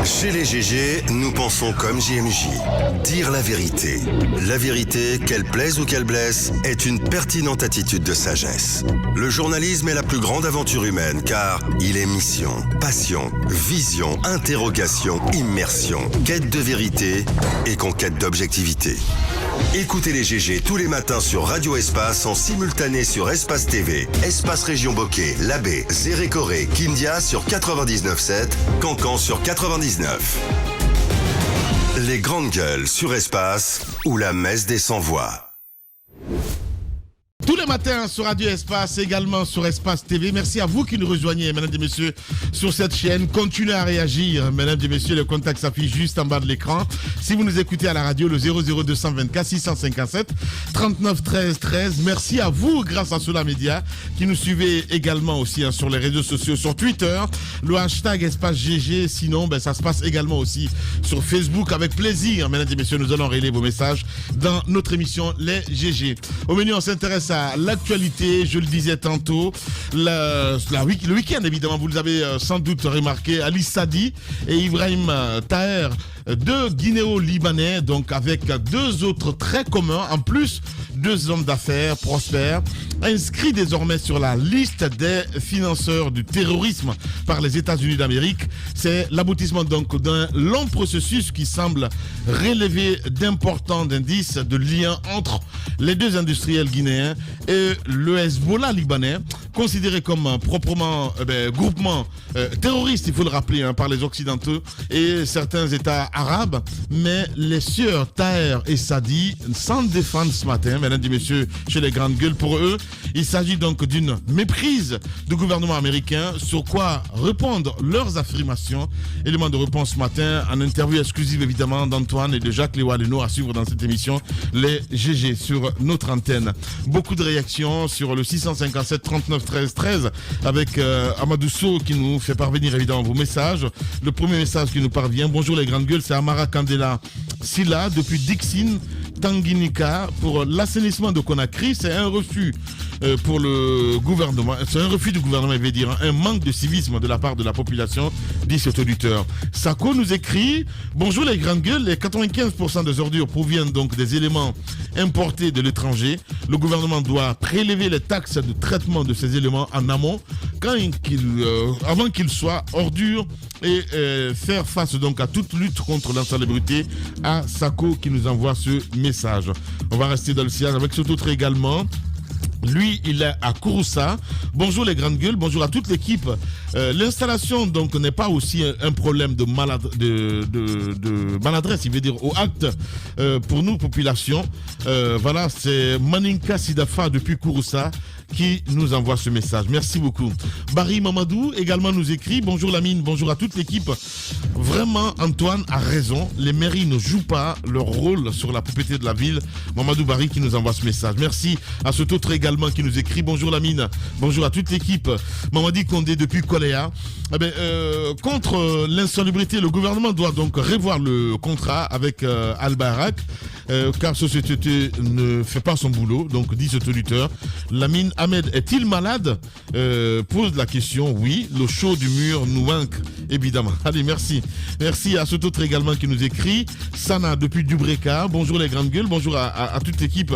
Chez les GG, nous pensons comme JMJ. Dire la vérité. La vérité, qu'elle plaise ou qu'elle blesse, est une pertinente attitude de sagesse. Le journalisme est la plus grande aventure humaine car il est mission, passion, vision, interrogation, immersion, quête de vérité et conquête d'objectivité. Écoutez les GG tous les matins sur Radio Espace en simultané sur Espace TV, Espace Région Bokeh, Labé, Zérékoré, Kindia sur 99.7, Cancan sur 99. Les grandes gueules sur Espace ou la messe des sans-voix. Tous les matins sur Radio Espace, également sur Espace TV. Merci à vous qui nous rejoignez, mesdames et messieurs, sur cette chaîne. Continuez à réagir, mesdames et messieurs. Le contact s'affiche juste en bas de l'écran. Si vous nous écoutez à la radio, le 00224 657 39 13 13. Merci à vous, grâce à Sola Média, qui nous suivez également aussi sur les réseaux sociaux, sur Twitter, le hashtag Espace GG. Sinon, ça se passe également aussi sur Facebook. Avec plaisir, mesdames et messieurs, nous allons relayer vos messages dans notre émission Les GG. Au menu, on s'intéresse à l'actualité, je le disais tantôt, le week-end évidemment, vous l'avez sans doute remarqué, Ali Sadi et Ibrahim Taher, deux Guinéo-Libanais, donc avec deux autres traits communs, en plus deux hommes d'affaires prospères, inscrits désormais sur la liste des financeurs du terrorisme par les États-Unis d'Amérique. C'est l'aboutissement donc d'un long processus qui semble relever d'importants indices de liens entre les deux industriels guinéens et le Hezbollah libanais, considéré comme proprement groupement terroriste, il faut le rappeler, par les Occidentaux et certains États arabes. Mais les sieurs Taher et Sadi s'en défendent ce matin, mesdames et messieurs, chez les grandes gueules. Pour eux, il s'agit donc d'une méprise du gouvernement américain, sur quoi répondre leurs affirmations. Élément de réponse ce matin, en interview exclusive évidemment d'Antoine et de Jacques Léo à suivre dans cette émission, les GG sur notre antenne. Beaucoup de réactions sur le 657 39 13 13 avec Amadou Sow qui nous fait parvenir évidemment vos messages. Le premier message qui nous parvient: bonjour les grandes gueules, c'est Amara Kandela Silla depuis Dixine, Tanganyika, pour l'assainissement de Conakry. C'est un refus pour le gouvernement, c'est un refus du gouvernement, il veut dire un manque de civisme de la part de la population, dit cet auditeur. Sako nous écrit: bonjour les grandes gueules, les 95% des ordures proviennent donc des éléments importés de l'étranger. Le gouvernement doit prélever les taxes de traitement de ces éléments en amont, avant qu'ils soient ordures, et faire face donc à toute lutte contre l'insalubrité. À Sako qui nous envoie ce message. On va rester dans le sillage avec cet autre également. Lui, il est à Kouroussa. Bonjour les grandes gueules, bonjour à toute l'équipe. L'installation donc n'est pas aussi un problème de maladresse, il veut dire au acte pour nous, population. Voilà, c'est Maninka Sidafa depuis Kouroussa qui nous envoie ce message. Merci beaucoup. Barry Mamadou également nous écrit: bonjour Lamine, bonjour à toute l'équipe. Vraiment, Antoine a raison, les mairies ne jouent pas leur rôle sur la propriété de la ville. Mamadou Barry qui nous envoie ce message. Merci à cet autre également qui nous écrit: bonjour Lamine, bonjour à toute l'équipe. Mamadi Kondé depuis Koléa. Contre l'insalubrité, le gouvernement doit donc revoir le contrat avec Al-Barak, car ce société ne fait pas son boulot, donc dit cet auditeur. Lamine Ahmed est-il malade? Pose la question. Oui, le chaud du mur nous manque, évidemment. Allez, merci. Merci à cet autre également qui nous écrit. Sana depuis Dubreka. Bonjour les grandes gueules, bonjour à toute l'équipe.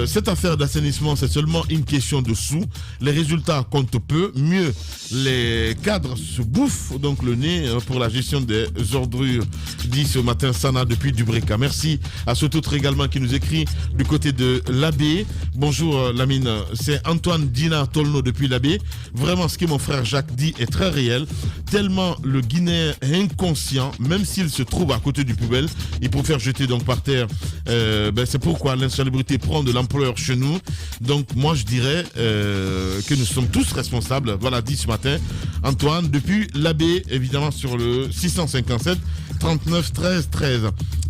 Cette affaire d'assainissement, c'est seulement une question de sous. Les résultats comptent peu. Mieux, les cadres se bouffent donc le nez pour la gestion des ordures, dit ce matin Sana depuis Dubreka. Merci à cet autre également qui nous écrit du côté de l'Abbé. Bonjour Lamine, c'est Antoine Dina Tolno depuis l'Abbé. Vraiment, ce que mon frère Jacques dit est très réel. Tellement le Guinéen est inconscient, même s'il se trouve à côté du poubelle, il préfère jeter donc par terre. C'est pourquoi l'insalubrité prend de l'ampleur chez nous. Donc moi je dirais que nous sommes tous responsables. Voilà, dit ce matin Antoine depuis l'Abbé, évidemment sur le 657 39 13 13.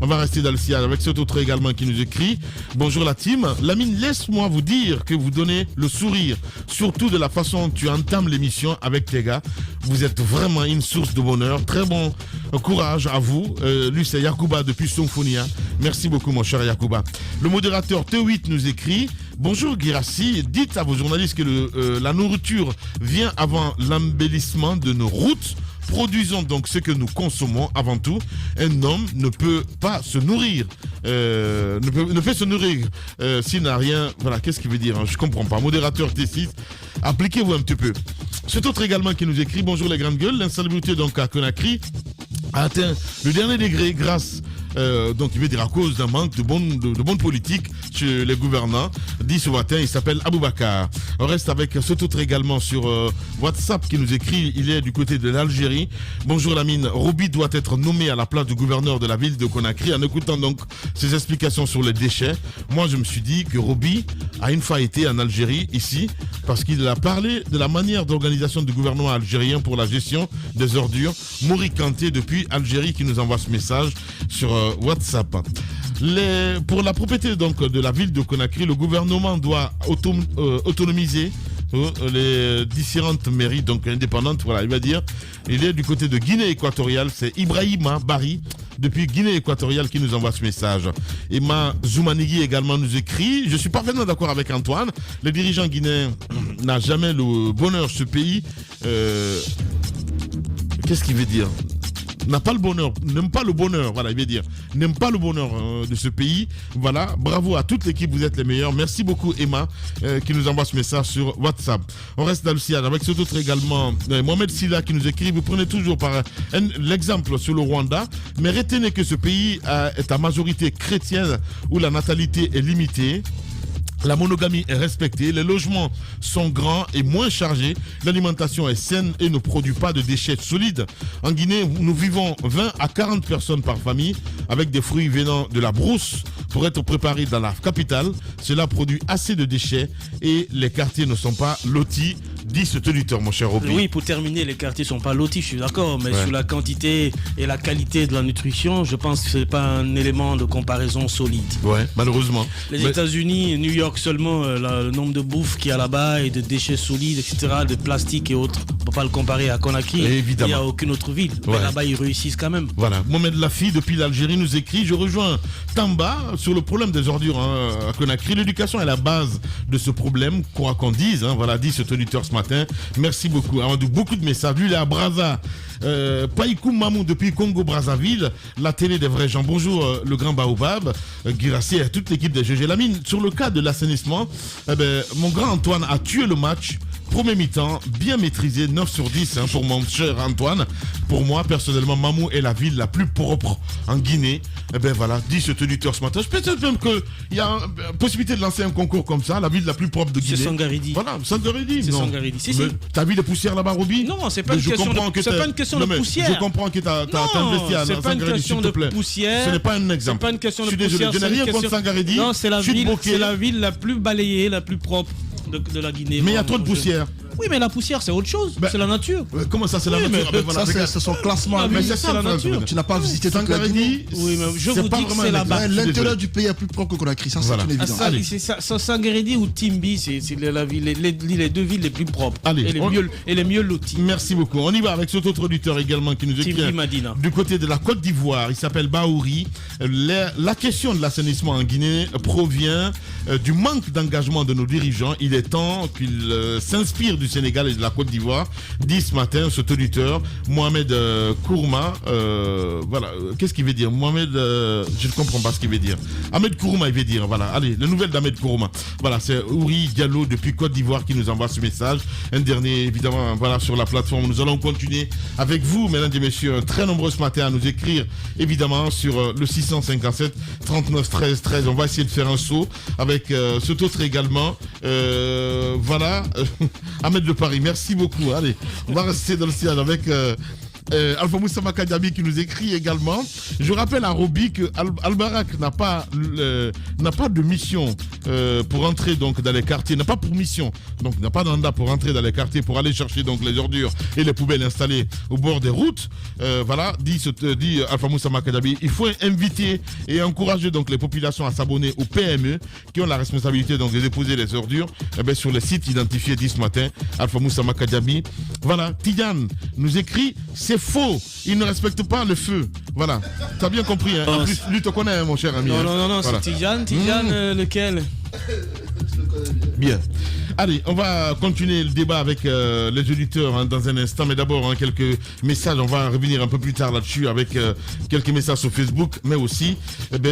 On va rester dans le sillage avec cet autre également qui nous écrit: bonjour la team. Lamine, laisse-moi vous dire que vous donnez le sourire, surtout de la façon dont tu entames l'émission avec tes gars. Vous êtes vraiment une source de bonheur. Très bon courage à vous. Lui c'est Yacouba depuis Sonfonia. Merci beaucoup mon cher Yacouba. Le modérateur T8 nous écrit: bonjour Guirassi, dites à vos journalistes que la nourriture vient avant l'embellissement de nos routes. Produisons donc ce que nous consommons avant tout. Un homme ne peut pas se nourrir, ne fait se nourrir s'il n'a rien. Voilà, qu'est-ce qu'il veut dire, hein? Je comprends pas. Modérateur T6, appliquez-vous un petit peu. C'est autre également qui nous écrit: bonjour les grandes gueules, l'insalubrité donc à Conakry a atteint le dernier degré grâce, donc il veut dire à cause d'un manque de bonne politique chez les gouvernants. Dit ce matin, il s'appelle Aboubakar. On reste avec cet autre également sur WhatsApp qui nous écrit, il est du côté de l'Algérie. Bonjour Lamine, Roby doit être nommé à la place du gouverneur de la ville de Conakry. En écoutant donc ses explications sur les déchets, moi je me suis dit que Roby a une fois été en Algérie ici parce qu'il a parlé de la manière d'organisation du gouvernement algérien pour la gestion des ordures. Maurice Kanté depuis Algérie qui nous envoie ce message sur WhatsApp. Pour la propriété donc de la ville de Conakry, le gouvernement doit autonomiser les différentes mairies donc indépendantes. Voilà, il va dire, il est du côté de Guinée équatoriale, c'est Ibrahima Bari depuis Guinée équatoriale qui nous envoie ce message. Emma Zoumanigui également nous écrit: je suis parfaitement d'accord avec Antoine, les dirigeants guinéens n'ont jamais le bonheur ce pays. Qu'est-ce qu'il veut dire? N'a pas le bonheur, n'aime pas le bonheur, voilà, il veut dire, n'aime pas le bonheur de ce pays. Voilà, bravo à toute l'équipe, vous êtes les meilleurs. Merci beaucoup Emma qui nous envoie ce message sur WhatsApp. On reste dans le sillage avec cet autre également, Mohamed Silla qui nous écrit: vous prenez toujours par l'exemple sur le Rwanda, mais retenez que ce pays est à majorité chrétienne où la natalité est limitée. La monogamie est respectée, les logements sont grands et moins chargés, l'alimentation est saine et ne produit pas de déchets solides. En Guinée, nous vivons 20 à 40 personnes par famille avec des fruits venant de la brousse pour être préparés dans la capitale. Cela produit assez de déchets et les quartiers ne sont pas lotis, dit ce auditeur, mon cher Roby. Oui, pour terminer, les quartiers ne sont pas lotis, je suis d'accord, mais sur la quantité et la qualité de la nutrition, je pense que ce n'est pas un élément de comparaison solide. Ouais, malheureusement. Les États-Unis, New York seulement, le nombre de bouffe qu'il y a là-bas et de déchets solides, etc., de plastique et autres, on ne peut pas le comparer à Conakry. Évidemment. Il n'y a aucune autre ville. Mais là-bas, ils réussissent quand même. Voilà. Mohamed Lafi, depuis l'Algérie, nous écrit: je rejoins Tamba sur le problème des ordures à Conakry. L'éducation est la base de ce problème, quoi qu'on dise. Voilà, dit cet auditeur ce matin. Merci beaucoup. Beaucoup de messages. Lui, il est à Brazza. Païkou Mamou depuis Congo-Brazzaville, la télé des vrais gens. Bonjour le grand Baobab, Guirassy et toute l'équipe de GG Lamine. Sur le cas de l'assainissement, mon grand Antoine a tué le match. Premier mi-temps, bien maîtrisé, 9 sur 10 pour mon cher Antoine. Pour moi, personnellement, Mamou est la ville la plus propre en Guinée. Voilà, dit cet auditeur ce matin. Je pense même qu'il y a une possibilité de lancer un concours comme ça, la ville la plus propre de Guinée. C'est Sangaridi. Voilà, Sangaridi. C'est Sangaridi. Si. T'as vu les poussières là-bas, Roby? Non, c'est pas une question de poussière. Je comprends que t'as investi à Sangaridi, s'il te plaît. C'est pas une question de poussière. Ce n'est pas un exemple. C'est pas une question de poussière. Je suis désolé, je n'ai rien contre Sangaridi. Non, c'est la ville la plus balayée, la plus propre de la Guinée. Mais il y a trop de poussière. Oui, mais la poussière, c'est autre chose. C'est la nature. Comment ça, c'est la nature? Ça, c'est son classement. Mais c'est la nature. Tu n'as pas visité toute la Guinée. Oui, mais je vous dis que c'est là-bas. L'intérieur du pays est plus propre que Conakry. Ça, c'est une évidence. C'est Sangaridi ou Timbi, c'est les deux villes les plus propres. Et les mieux loties. Merci beaucoup. On y va avec cet autre auditeur également qui nous écrit du côté de la Côte d'Ivoire. Il s'appelle Baouri. La question de l'assainissement en Guinée provient du manque d'engagement de nos dirigeants. Il est temps qu'ils s'inspirent du Sénégal et de la Côte d'Ivoire, dit ce matin cet auditeur Mohamed Kourma. Voilà, qu'est-ce qu'il veut dire Mohamed, je ne comprends pas ce qu'il veut dire. Ahmed Kourma, il veut dire, voilà, allez, les nouvelles d'Ahmed Kourma. Voilà, c'est Ouri Diallo depuis Côte d'Ivoire qui nous envoie ce message. Un dernier, évidemment, voilà, sur la plateforme. Nous allons continuer avec vous, mesdames et messieurs, très nombreux ce matin à nous écrire, évidemment, sur le 657 39 13 13. On va essayer de faire un saut avec cet autre également. Voilà. Ahmed de Paris, merci beaucoup. Allez, on va rester dans le sillage avec Alpha Moussa Makadiabi qui nous écrit également. Je rappelle à Roby que Al-Barak n'a pas de mission pour entrer donc dans les quartiers, n'a pas pour mission, donc n'a pas d'anda pour entrer dans les quartiers pour aller chercher donc les ordures et les poubelles installées au bord des routes. Voilà, dit Alpha Moussa Makadiabi, il faut inviter et encourager donc les populations à s'abonner aux PME qui ont la responsabilité donc de déposer les ordures sur les sites identifiés, dit ce matin Alpha Moussa Makadiabi. Voilà, Tidiane nous écrit, c'est faux, il ne respecte pas le feu. Voilà, tu as bien compris. Hein. En plus, lui te connaît, hein, mon cher ami. Non, voilà. C'est Tidiane. Tidiane, lequel? Bien. Allez, on va continuer le débat avec les auditeurs dans un instant, mais d'abord quelques messages. On va revenir un peu plus tard là-dessus avec quelques messages sur Facebook, mais aussi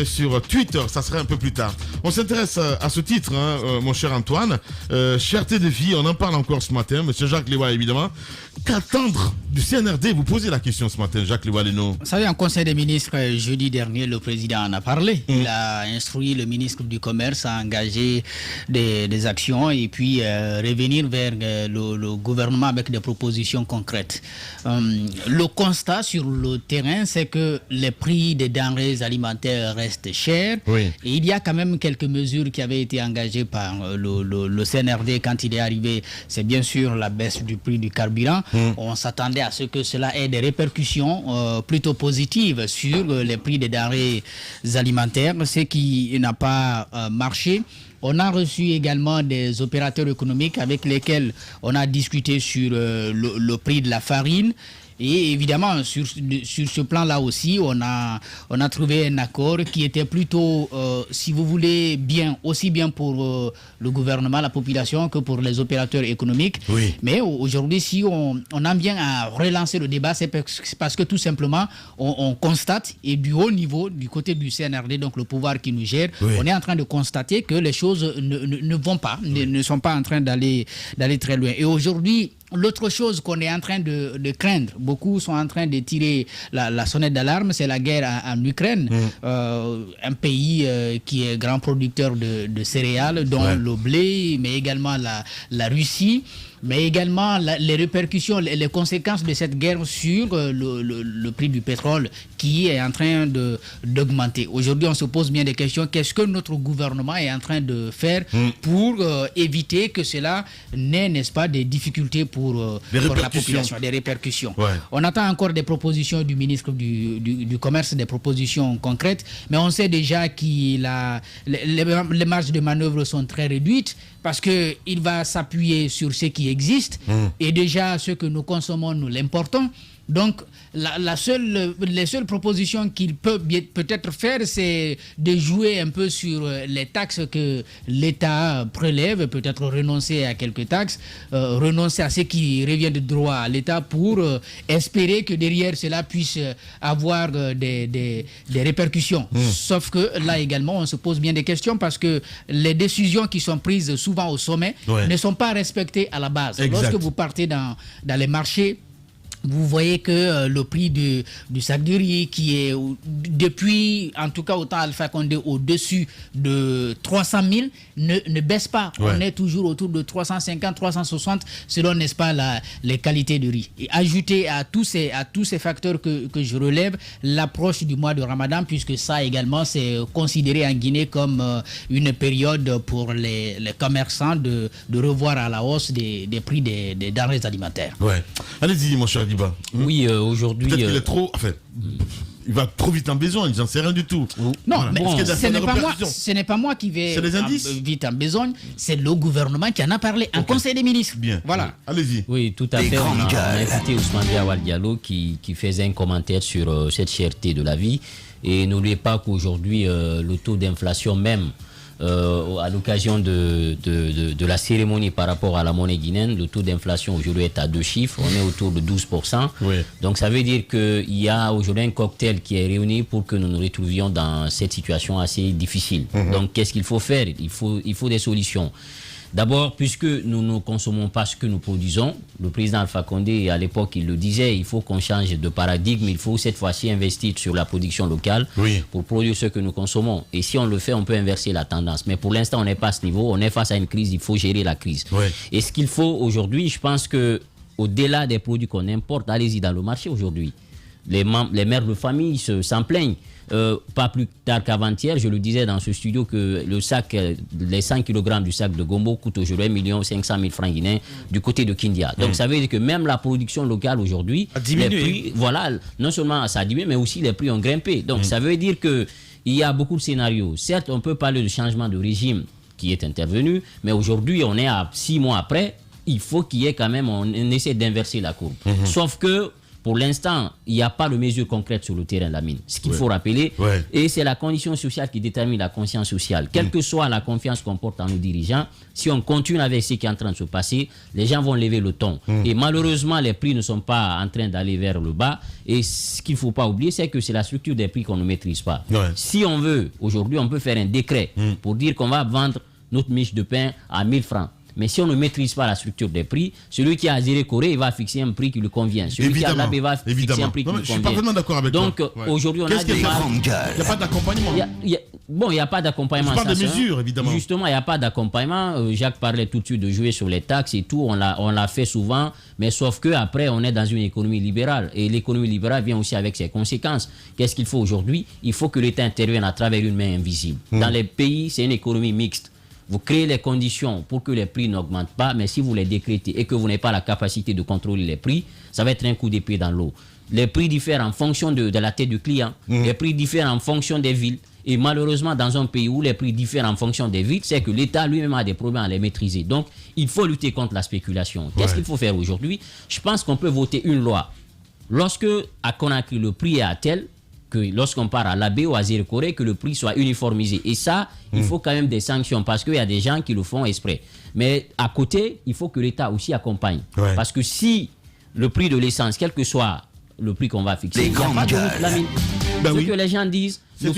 sur Twitter. Ça serait un peu plus tard. On s'intéresse à ce titre, mon cher Antoine. Cherté de vie, on en parle encore ce matin. Monsieur Jacques Lewa, évidemment. Qu'attendre du CNRD? Vous posez la question ce matin, Jacques Lewa-Leno. Vous savez, en Conseil des ministres, jeudi dernier, le président en a parlé. Il a instruit le ministre du Commerce à engager des actions et puis revenir vers le gouvernement avec des propositions concrètes. Le constat sur le terrain, c'est que les prix des denrées alimentaires restent chers. Oui. Et il y a quand même quelques mesures qui avaient été engagées par le CNRD quand il est arrivé. C'est bien sûr la baisse du prix du carburant. On s'attendait à ce que cela ait des répercussions plutôt positives sur les prix des denrées alimentaires, ce qui n'a pas marché. On a reçu également des opérateurs économiques avec lesquels on a discuté sur le prix de la farine. Et évidemment, sur ce plan-là aussi, on a trouvé un accord qui était plutôt, si vous voulez, aussi bien pour le gouvernement, la population, que pour les opérateurs économiques. Oui. Mais aujourd'hui, si on en vient à relancer le débat, c'est parce que tout simplement, on constate, et du haut niveau, du côté du CNRD, donc le pouvoir qui nous gère, oui, on est en train de constater que les choses ne vont pas, ne sont pas en train d'aller très loin. Et aujourd'hui, l'autre chose qu'on est en train de craindre, beaucoup sont en train de tirer la sonnette d'alarme, c'est la guerre en Ukraine, un pays qui est grand producteur de céréales, dont le blé, mais également la Russie. Mais également les répercussions, les conséquences de cette guerre sur le prix du pétrole qui est en train d'augmenter. Aujourd'hui, on se pose bien des questions. Qu'est-ce que notre gouvernement est en train de faire pour éviter que cela n'ait, n'est-ce pas, des difficultés pour la population, des répercussions. Ouais. On attend encore des propositions du ministre du Commerce, des propositions concrètes, mais on sait déjà que les marges de manœuvre sont très réduites parce qu'il va s'appuyer sur ce qui existe et déjà ce que nous consommons, nous l'importons. Donc, les seules propositions qu'il peut peut-être faire, c'est de jouer un peu sur les taxes que l'État prélève, peut-être renoncer à quelques taxes, renoncer à ce qui revient de droit à l'État pour espérer que derrière cela puisse avoir des répercussions. Sauf que là également, on se pose bien des questions parce que les décisions qui sont prises souvent au sommet ne sont pas respectées à la base. Exact. Lorsque vous partez dans les marchés, vous voyez que le prix du sac de riz qui est depuis, en tout cas au temps Alpha Condé, au-dessus de 300 000 ne baisse pas. Ouais. On est toujours autour de 350, 360 selon, n'est-ce pas, les qualités de riz. Et ajouter à tous ces facteurs que je relève, l'approche du mois de Ramadan, puisque ça également c'est considéré en Guinée comme une période pour les commerçants de revoir à la hausse des prix des denrées alimentaires. Ouais. Allez-y, mon cher. Oui, aujourd'hui. Peut-être qu'il est trop. Enfin, il va trop vite en besogne, j'en sais rien du tout. Non, voilà. mais ce n'est pas moi qui vais vite en besogne, c'est le gouvernement qui en a parlé en Conseil des ministres. Bien. Voilà. Allez-y. Oui, tout à fait. On a invité Ousmane Diawal Diallo qui faisait un commentaire sur cette cherté de la vie. Et n'oubliez pas qu'aujourd'hui, le taux d'inflation même, à l'occasion de la cérémonie par rapport à la monnaie guinéenne, le taux d'inflation aujourd'hui est à 2 chiffres, on est autour de 12%. Oui. Donc ça veut dire qu'il y a aujourd'hui un cocktail qui est réuni pour que nous nous retrouvions dans cette situation assez difficile. Donc qu'est-ce qu'il faut faire? Il faut des solutions. D'abord, puisque nous ne consommons pas ce que nous produisons, le président Alpha Condé, à l'époque, il le disait, il faut qu'on change de paradigme, il faut cette fois-ci investir sur la production locale pour produire ce que nous consommons. Et si on le fait, on peut inverser la tendance. Mais pour l'instant, on n'est pas à ce niveau, on est face à une crise, il faut gérer la crise. Oui. Et ce qu'il faut aujourd'hui, je pense que au-delà des produits qu'on importe, allez-y dans le marché aujourd'hui. Les mères de famille s'en plaignent. Pas plus tard qu'avant-hier, je le disais dans ce studio que le sac, les 100 kg du sac de gombo coûtent aujourd'hui 1 500 000 francs guinéens du côté de Kindia. Donc ça veut dire que même la production locale aujourd'hui, les prix, voilà, non seulement ça a diminué, mais aussi les prix ont grimpé. Donc ça veut dire qu'il y a beaucoup de scénarios. Certes, on peut parler de changement de régime qui est intervenu, mais aujourd'hui, on est à 6 mois après, il faut qu'il y ait quand même, on essaie d'inverser la courbe. Sauf que Pour l'instant, il n'y a pas de mesures concrètes sur le terrain de la mine. Ce qu'il faut rappeler, et c'est la condition sociale qui détermine la conscience sociale. Quelle que soit la confiance qu'on porte en nos dirigeants, si on continue avec ce qui est en train de se passer, les gens vont lever le ton. Et malheureusement, les prix ne sont pas en train d'aller vers le bas. Et ce qu'il ne faut pas oublier, c'est que c'est la structure des prix qu'on ne maîtrise pas. Si on veut, aujourd'hui, on peut faire un décret pour dire qu'on va vendre notre miche de pain à 1000 francs. Mais si on ne maîtrise pas la structure des prix, celui qui a Azéré Corée, il va fixer un prix qui lui convient. Celui qui a Labé va fixer un prix qui lui convient. Je suis parfaitement d'accord avec toi. Donc aujourd'hui, on a des... Il n'y a pas d'accompagnement. Bon, il n'y a pas d'accompagnement. Je parle de mesures, évidemment. Justement, il n'y a pas d'accompagnement. Jacques parlait tout de suite de jouer sur les taxes et tout. On l'a fait souvent. Mais sauf qu'après, on est dans une économie libérale. Et l'économie libérale vient aussi avec ses conséquences. Qu'est-ce qu'il faut aujourd'hui? Il faut que l'État intervienne à travers une main invisible. Dans les pays, c'est une économie mixte. Vous créez les conditions pour que les prix n'augmentent pas, mais si vous les décrétez et que vous n'avez pas la capacité de contrôler les prix, ça va être un coup d'épée dans l'eau. Les prix diffèrent en fonction de la tête du client, les prix diffèrent en fonction des villes. Et malheureusement, dans un pays où les prix diffèrent en fonction des villes, c'est que l'État lui-même a des problèmes à les maîtriser. Donc, il faut lutter contre la spéculation. Qu'est-ce qu'il faut faire aujourd'hui? Je pense qu'on peut voter une loi. Lorsque, à Conakry, le prix est à tel, que lorsqu'on part à Labé ou à Azéré Corée, que le prix soit uniformisé. Et ça, il faut quand même des sanctions parce qu'il y a des gens qui le font exprès. Mais à côté, il faut que l'État aussi accompagne. Parce que si le prix de l'essence, quel que soit le prix qu'on va fixer, il n'y a pas de route la mine. Ce que les gens disent, nous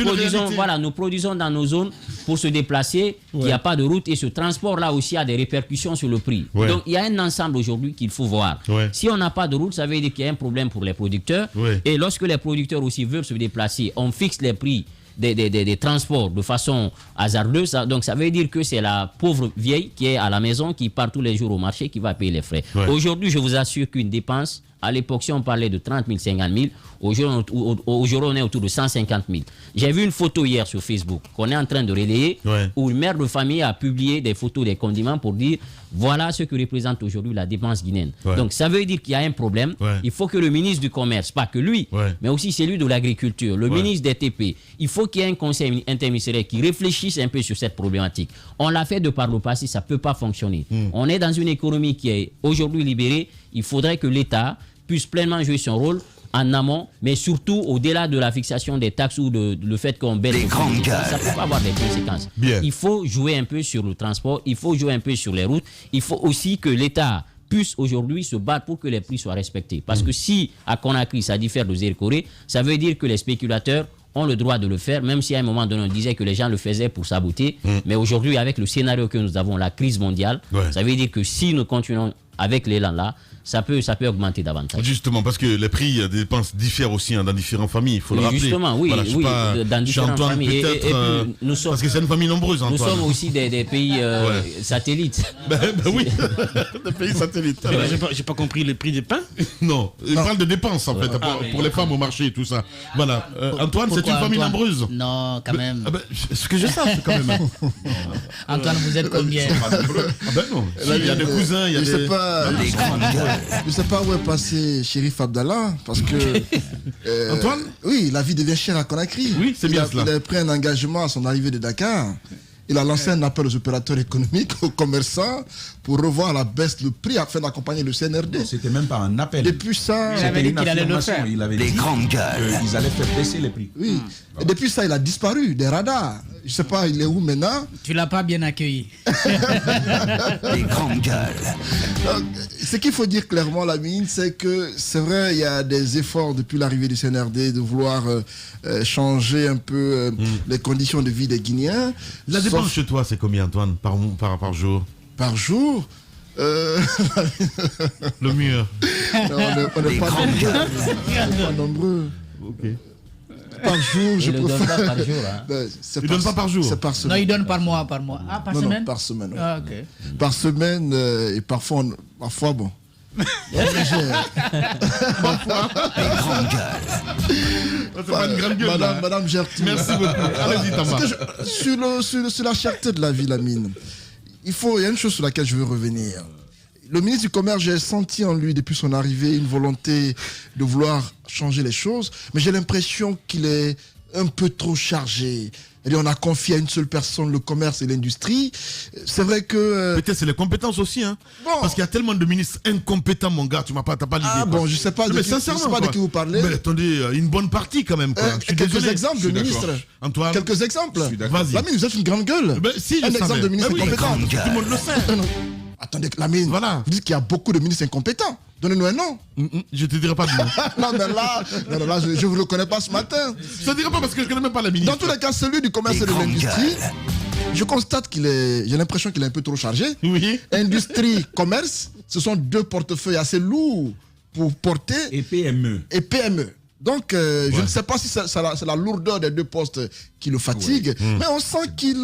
produisons dans nos zones pour se déplacer, il n'y a pas de route et ce transport-là aussi a des répercussions sur le prix. Donc il y a un ensemble aujourd'hui qu'il faut voir. Si on n'a pas de route, ça veut dire qu'il y a un problème pour les producteurs. Et lorsque les producteurs aussi veulent se déplacer, on fixe les prix des transports de façon hasardeuse. Donc ça veut dire que c'est la pauvre vieille qui est à la maison, qui part tous les jours au marché, qui va payer les frais. Aujourd'hui, je vous assure qu'une dépense, à l'époque, si on parlait de 30 000, 50 000, aujourd'hui on est autour de 150 000. J'ai vu une photo hier sur Facebook qu'on est en train de relayer, où une mère de famille a publié des photos des condiments pour dire voilà ce que représente aujourd'hui la dépense guinéenne. Donc ça veut dire qu'il y a un problème. Il faut que le ministre du Commerce, pas que lui, mais aussi celui de l'Agriculture, le ministre des TP, il faut qu'il y ait un conseil interministériel qui réfléchisse un peu sur cette problématique. On l'a fait de par le passé, ça ne peut pas fonctionner. On est dans une économie qui est aujourd'hui libérée. Il faudrait que l'État puisse pleinement jouer son rôle en amont, mais surtout au-delà de la fixation des taxes ou le fait qu'on baisse les grandes gueules. Ça peut pas avoir des conséquences. Il faut jouer un peu sur le transport, il faut jouer un peu sur les routes, il faut aussi que l'État puisse aujourd'hui se battre pour que les prix soient respectés. Parce que si à Conakry ça diffère de Azéré Corée, ça veut dire que les spéculateurs ont le droit de le faire, même si à un moment donné on disait que les gens le faisaient pour saboter. Mais aujourd'hui, avec le scénario que nous avons, la crise mondiale, ça veut dire que si nous continuons avec l'élan là, ça peut augmenter davantage. Justement, parce que les prix des dépenses diffèrent aussi dans différentes familles, il faut le rappeler. Justement, oui, voilà, dans différentes familles. Et puis, nous sommes, parce que c'est une famille nombreuse, Antoine. Nous sommes aussi des pays satellites. Oui, des pays satellites. J'ai pas compris les prix des pains. Non, il parle de dépenses en fait, pour les femmes au marché et tout ça. Voilà. Antoine, c'est une famille nombreuse. Non, quand même. Ce que je sache quand même. Antoine, vous êtes combien? Non, il y a des cousins, il y a des... Je ne sais pas où est passé Chérif Abdallah, parce que... Antoine? Oui, la vie devient chère à Conakry. Oui, c'est bien cela. Il a pris un engagement à son arrivée de Dakar. Il a lancé un appel aux opérateurs économiques, aux commerçants, pour revoir la baisse du prix afin d'accompagner le CNRD. C'était même pas un appel. Depuis ça... Il avait dit qu'il allait le faire. Il avait dit qu'ils allaient faire baisser les prix. Oui. Et depuis ça, il a disparu des radars. Je ne sais pas, il est où maintenant? Tu ne l'as pas bien accueilli. Les grandes gueules. Donc, ce qu'il faut dire clairement, Lamine, c'est que c'est vrai, il y a des efforts depuis l'arrivée du CNRD de vouloir changer un peu les conditions de vie des Guinéens. La dépense chez toi, c'est combien, Antoine, par jour? Par jour Le mieux. On n'est pas nombreux. Ok. Par jour, je préfère. Donne pas par jour. Il donne pas par jour. C'est par semaine. Non, il donne par mois. Ah, par semaine. Non, par semaine. Ouais. Ah, ok. Par semaine et parfois bon. Madame gère tout. Merci beaucoup. Allez-y, Thomas. Sur la cherté de la vie, Lamine, il y a une chose sur laquelle je veux revenir. Le ministre du Commerce, j'ai senti en lui, depuis son arrivée, une volonté de vouloir changer les choses, mais j'ai l'impression qu'il est un peu trop chargé. Et on a confié à une seule personne le commerce et l'industrie. C'est vrai que... Peut-être c'est les compétences aussi, hein. Bon. Parce qu'il y a tellement de ministres incompétents, mon gars, t'as pas l'idée. Ah bon, je sais pas mais sincèrement, de qui vous parlez. Mais attendez, une bonne partie quand même. Quoi. Quelques exemples de ministres. Antoine. Quelques exemples. Vas-y. Lamine, vous êtes une grande gueule. Si, un exemple de ministre incompétent. Tout le monde le sait. Attendez, Lamine, voilà. Vous dites qu'il y a beaucoup de ministres incompétents. Donnez-nous un nom. Je te dirai pas de nom. Non, mais là, je ne vous le connais pas ce matin. Je te dirai pas parce que je connais même pas la ministre. Dans tous les cas, celui du commerce et de l'industrie, je constate j'ai l'impression qu'il est un peu trop chargé. Oui. Industrie, commerce, ce sont deux portefeuilles assez lourds pour porter. Et PME. Donc, je ne sais pas si c'est la lourdeur des deux postes qui le fatigue, mais on sent qu'il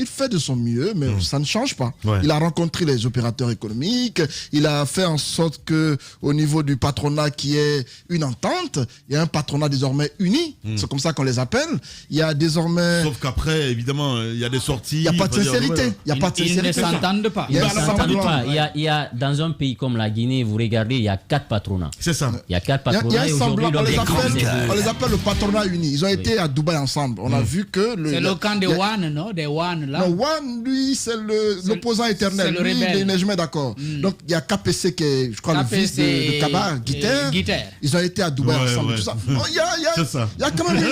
fait de son mieux, mais ça ne change pas. Ouais. Il a rencontré les opérateurs économiques, il a fait en sorte qu'au niveau du patronat qui est une entente, il y a un patronat désormais uni, c'est comme ça qu'on les appelle. Il y a désormais... Sauf qu'après, évidemment, il y a des sorties. Il n'y a pas de sincérité. Ils ne s'entendent pas. Ils ne s'entendent pas. Il y a, dans un pays comme la Guinée, vous regardez, il y a 4 patronats. C'est ça. Il y a 4 Il y patronats a et un aujourd'hui, semblant, on les l'objectif, appelle le patronat uni. Ils ont été à Dubaï ensemble. On a vu que... C'est le camp de Wan, non? Des Wan, là. Non, Wan, lui, c'est l'opposant éternel. C'est le Lui, rebelle. il n'est jamais d'accord. Donc, il y a KPC qui est, je crois, le fils de Kabar, Guiter. Ils ont été à Dubaï ensemble. Ouais. Tout ça. Oh, il y a quand même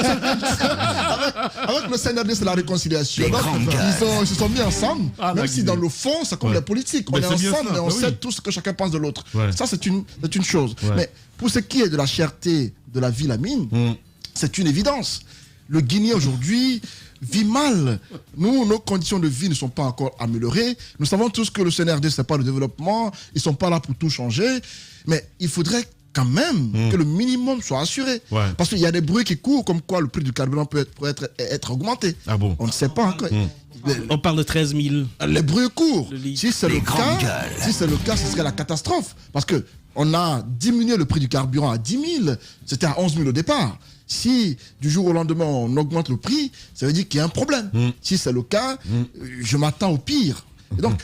avec le CNRD, c'est la réconciliation. Donc, ils se sont mis ensemble, même si dans le fond, c'est comme les politiques. On est ensemble, mais on sait tout ce que chacun pense de l'autre. Ouais. Ça, c'est une chose. Ouais. Mais pour ce qui est de la cherté de la vie, Lamine, c'est une évidence. Le Guinéen aujourd'hui vit mal. Nous, nos conditions de vie ne sont pas encore améliorées. Nous savons tous que le CNRD, ce n'est pas le développement. Ils ne sont pas là pour tout changer. Mais il faudrait quand même que le minimum soit assuré. Ouais. Parce qu'il y a des bruits qui courent comme quoi le prix du carburant peut être augmenté. Ah bon? On ne sait pas encore. On parle de 13 000. Les bruits courent. Le Si c'est le cas, ce serait la catastrophe. Parce qu'on a diminué le prix du carburant à 10 000. C'était à 11 000 au départ. Si du jour au lendemain on augmente le prix, ça veut dire qu'il y a un problème. Si c'est le cas, je m'attends au pire. Et donc,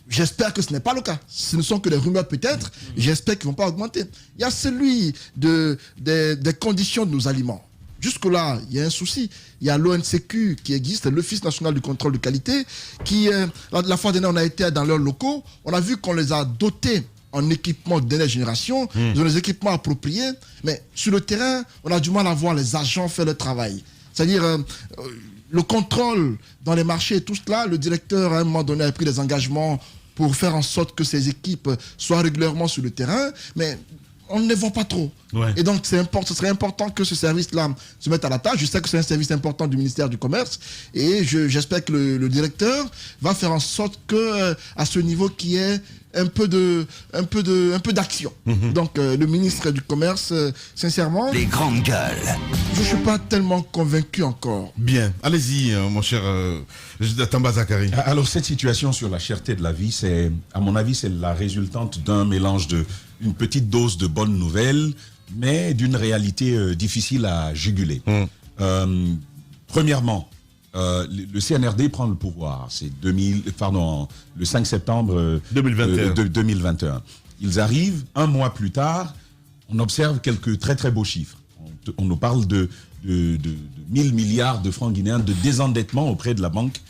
j'espère que ce n'est pas le cas. Ce ne sont que des rumeurs peut-être. J'espère qu'ils ne vont pas augmenter. Il y a celui des conditions de nos aliments. Jusque-là, il y a un souci. Il y a l'ONCQ qui existe, l'Office national du contrôle de qualité, qui, la fois dernière, on a été dans leurs locaux. On a vu qu'on les a dotés en équipement de dernière génération. Ils ont des équipements appropriés. Mais sur le terrain, on a du mal à voir les agents faire le travail. C'est-à-dire, le contrôle dans les marchés et tout cela, le directeur, à un moment donné, a pris des engagements pour faire en sorte que ces équipes soient régulièrement sur le terrain. Mais on ne les voit pas trop. Ouais. Et donc, ce serait important que ce service-là se mette à la tâche. Je sais que c'est un service important du ministère du Commerce. Et j'espère que le directeur va faire en sorte que, à ce niveau, qu'il y ait un peu d'action. Donc, le ministre du Commerce, sincèrement... Les grandes gueules. Je ne suis pas tellement convaincu encore. Bien. Allez-y, mon cher Tamba Zakari. Alors, cette situation sur la cherté de la vie, à mon avis, c'est la résultante d'un mélange d'une petite dose de bonnes nouvelles, mais d'une réalité difficile à juguler. Premièrement, le CNRD prend le pouvoir. C'est le 5 septembre 2021. Ils arrivent, un mois plus tard, on observe quelques très très beaux chiffres. On nous parle de 1000 milliards de francs guinéens de désendettement auprès de la Banque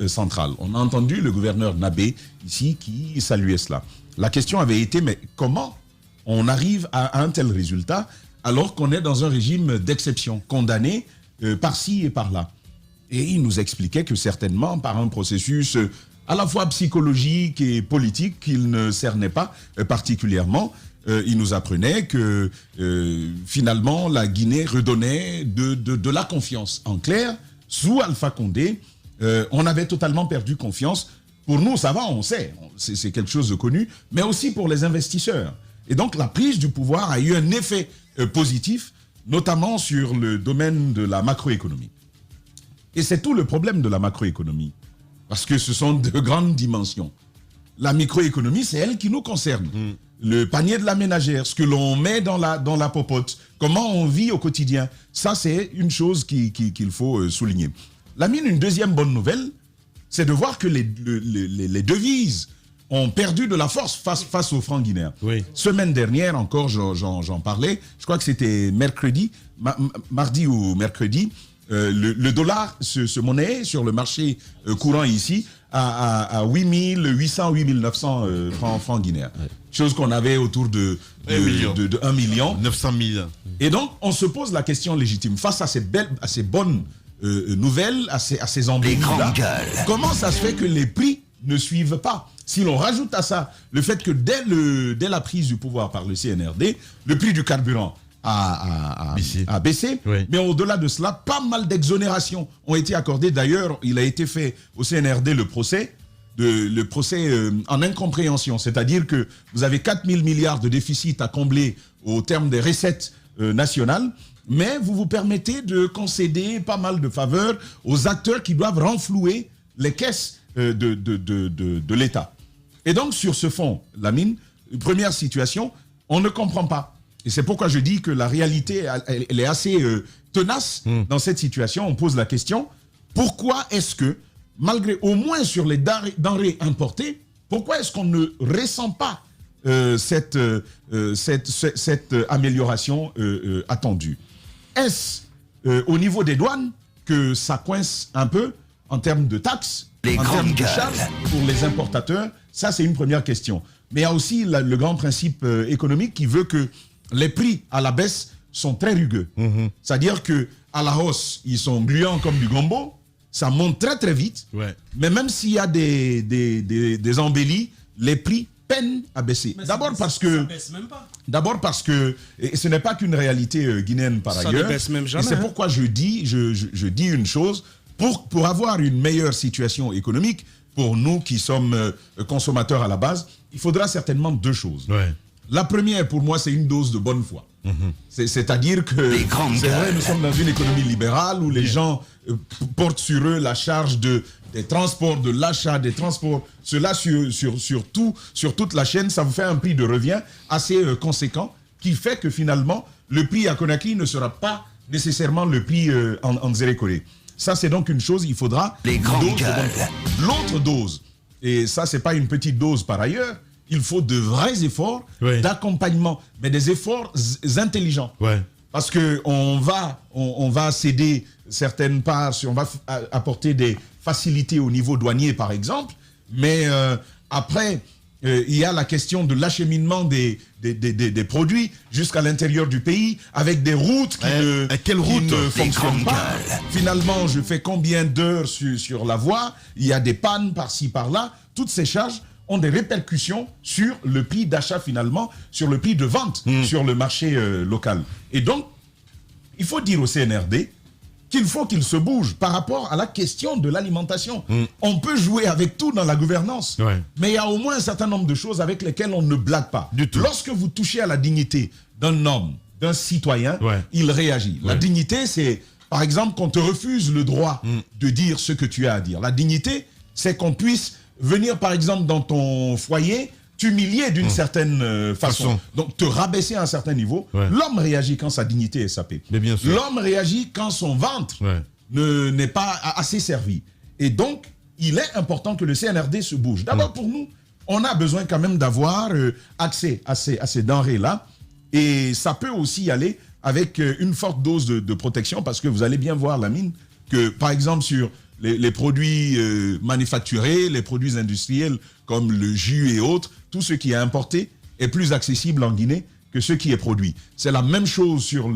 centrale. On a entendu le gouverneur Nabé ici qui saluait cela. La question avait été, mais comment on arrive à un tel résultat alors qu'on est dans un régime d'exception, condamné par-ci et par-là? Et il nous expliquait que certainement, par un processus à la fois psychologique et politique qu'il ne cernait pas particulièrement, il nous apprenait que finalement la Guinée redonnait de la confiance. En clair, sous Alpha Condé, on avait totalement perdu confiance. Pour nous, ça va, on sait, c'est quelque chose de connu, mais aussi pour les investisseurs. Et donc la prise du pouvoir a eu un effet positif, notamment sur le domaine de la macroéconomie. Et c'est tout le problème de la macroéconomie, parce que ce sont de grandes dimensions. La microéconomie, c'est elle qui nous concerne. Le panier de la ménagère, ce que l'on met dans la popote, comment on vit au quotidien, ça c'est une chose qu'il faut souligner. Lamine, une deuxième bonne nouvelle, c'est de voir que les devises ont perdu de la force face au franc guinéen. Oui. Semaine dernière encore, j'en parlais, je crois que c'était mercredi, mardi ou mercredi, le dollar se monnaie sur le marché courant ici à 8800, 8900 francs guinéens. Ouais. Chose qu'on avait autour de 1 million. 900 000. Et donc, on se pose la question légitime. Face à ces bonnes nouvelles, à ces embellis-là, comment ça se fait que les prix ne suivent pas? Si l'on rajoute à ça le fait que dès la prise du pouvoir par le CNRD, le prix du carburant a baissé, oui. Mais au-delà de cela, pas mal d'exonérations ont été accordées. D'ailleurs, il a été fait au CNRD le procès en incompréhension, c'est-à-dire que vous avez 4 000 milliards de déficit à combler au terme des recettes nationales, mais vous vous permettez de concéder pas mal de faveurs aux acteurs qui doivent renflouer les caisses de l'État. Et donc, sur ce fond, Lamine, première situation, on ne comprend pas. Et c'est pourquoi je dis que la réalité, elle est assez tenace dans cette situation. On pose la question, pourquoi est-ce que, malgré, au moins sur les denrées importées, pourquoi est-ce qu'on ne ressent pas cette amélioration attendue? Est-ce au niveau des douanes que ça coince un peu en termes de taxes, en termes de charges pour les importateurs? Ça, c'est une première question. Mais il y a aussi le grand principe économique qui veut que les prix à la baisse sont très rugueux. C'est-à-dire qu'à la hausse, ils sont gluants comme du gombo, ça monte très très vite, ouais. Mais même s'il y a des embellis, les prix peinent à baisser. D'abord parce que et ce n'est pas qu'une réalité guinéenne par ailleurs. Ça ne baisse même jamais. Et c'est pourquoi je dis une chose, pour avoir une meilleure situation économique, pour nous qui sommes consommateurs à la base, il faudra certainement deux choses. Ouais. La première, pour moi, c'est une dose de bonne foi. C'est-à-dire que, c'est vrai, nous sommes dans une économie libérale où les gens portent sur eux la charge des transports, de l'achat, des transports. Cela sur toute la chaîne, ça vous fait un prix de revient assez conséquent qui fait que finalement, le prix à Conakry ne sera pas nécessairement le prix en Zérékolé. Ça, c'est donc une chose, il faudra une dose de bonne foi. L'autre dose, et ça, c'est pas une petite dose par ailleurs, il faut de vrais efforts d'accompagnement, mais des efforts intelligents. Ouais. Parce qu'on va céder certaines parts, on va apporter des facilités au niveau douanier, par exemple, mais après, il y a la question de l'acheminement des produits jusqu'à l'intérieur du pays, avec des routes qui ne fonctionnent pas. Finalement, je fais combien d'heures sur la voie, il y a des pannes par-ci, par-là, toutes ces charges ont des répercussions sur le prix d'achat finalement, sur le prix de vente sur le marché local. Et donc, il faut dire au CNRD qu'il faut qu'il se bouge par rapport à la question de l'alimentation. On peut jouer avec tout dans la gouvernance, mais il y a au moins un certain nombre de choses avec lesquelles on ne blague pas. Du tout. Lorsque vous touchez à la dignité d'un homme, d'un citoyen, il réagit. La dignité, c'est, par exemple, qu'on te refuse le droit de dire ce que tu as à dire. La dignité, c'est qu'on puisse venir, par exemple, dans ton foyer, t'humilier d'une certaine façon. Donc, te rabaisser à un certain niveau. L'homme réagit quand sa dignité est sapée. L'homme réagit quand son ventre n'est pas assez servi. Et donc, il est important que le CNRD se bouge. D'abord, pour nous, on a besoin quand même d'avoir accès à ces denrées-là. Et ça peut aussi aller avec une forte dose de protection, parce que vous allez bien voir, Lamine, que, par exemple, sur les produits manufacturés, les produits industriels comme le jus et autres, tout ce qui est importé est plus accessible en Guinée que ce qui est produit. C'est la même chose sur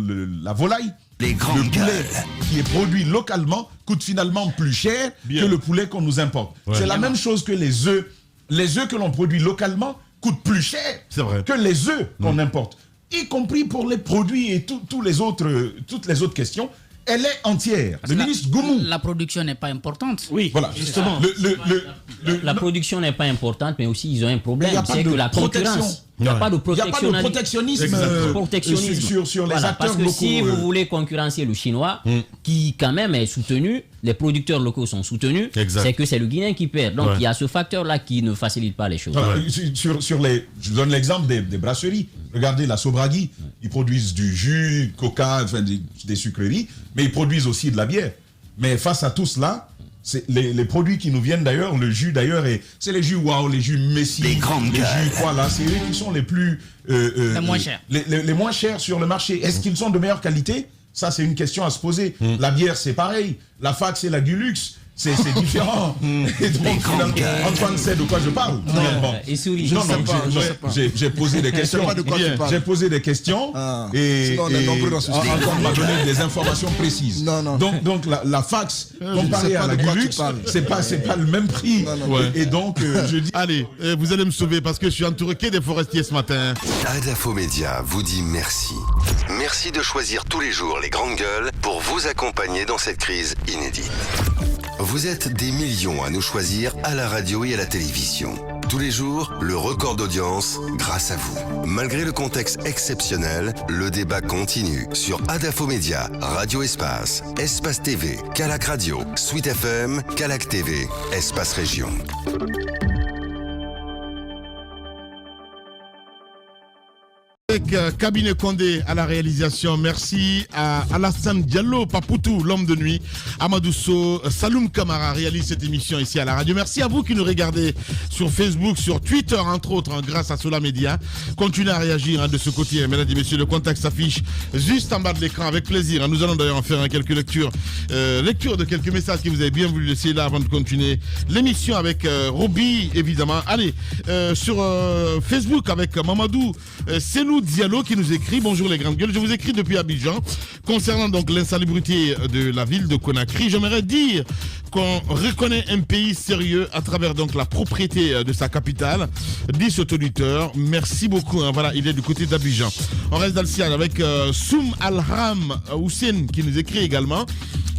la volaille. Le poulet qui est produit localement coûte finalement plus cher que le poulet qu'on nous importe. C'est la même chose que les œufs. Les œufs que l'on produit localement coûtent plus cher que les œufs qu'on importe. Y compris pour les produits et toutes les autres questions. Elle est entière. Le ministre Goumou. La production n'est pas importante. Oui, voilà. Justement. La production n'est pas importante, mais aussi ils ont un problème. C'est que la concurrence. Il n'y a pas de protectionnisme sur les acteurs parce que locaux. Si vous voulez concurrencer le chinois, qui quand même est soutenu, les producteurs locaux sont soutenus, c'est que c'est le Guinéen qui perd. Donc il y a ce facteur-là qui ne facilite pas les choses. Je donne l'exemple des brasseries. Regardez la Sobragui, ils produisent du jus, coca, enfin des sucreries, mais ils produisent aussi de la bière. Mais face à tout cela, les produits qui nous viennent d'ailleurs, le jus d'ailleurs, c'est les jus Wow, les jus Messi, les jus quoi là, c'est eux qui sont les plus les moins chers. Les moins chers sur le marché. Est-ce qu'ils sont de meilleure qualité? Ça, c'est une question à se poser. La bière, c'est pareil. La fac, c'est la Dulux. C'est différent. Et donc, Antoine sait de quoi je parle. Et souris. Je ne sais pas. J'ai posé des questions. pas de quoi tu parles. J'ai posé des questions et Sinon, on est nombreux dans ce studio. Antoine m'a donné des informations précises. Non. Donc la fax, comparée à la de quoi tu Dulux, parles. c'est pas le même prix. Et donc, je dis... Allez, vous allez me sauver parce que je suis entouré que des forestiers ce matin. Adafo Média vous dit merci. Merci de choisir tous les jours les grandes gueules pour vous accompagner dans cette crise inédite. Vous êtes des millions à nous choisir à la radio et à la télévision. Tous les jours, le record d'audience grâce à vous. Malgré le contexte exceptionnel, le débat continue sur Adafo Média, Radio Espace, Espace TV, Calac Radio, Suite FM, Calac TV, Espace Région. Avec Cabinet Condé à la réalisation, merci à Alassane Diallo, Papoutou, l'homme de nuit, Amadou Sow, Saloum Kamara réalise cette émission ici à la radio. Merci à vous qui nous regardez sur Facebook, sur Twitter entre autres, grâce à Sola Média. Continuez à réagir de ce côté, mesdames et messieurs, le contact s'affiche juste en bas de l'écran avec plaisir. Nous allons d'ailleurs en faire quelques lectures de quelques messages que vous avez bien voulu laisser là avant de continuer l'émission avec Roby évidemment. Allez, sur Facebook avec Mamadou Selou Diallo qui nous écrit: bonjour les grandes gueules, je vous écris depuis Abidjan concernant donc l'insalubrité de la ville de Conakry. J'aimerais dire qu'on reconnaît un pays sérieux à travers donc la propriété de sa capitale, dit cet auditeur. Merci beaucoup, voilà, il est du côté d'Abidjan. On reste dans le ciel avec Soum Al-Ram Hussein qui nous écrit également: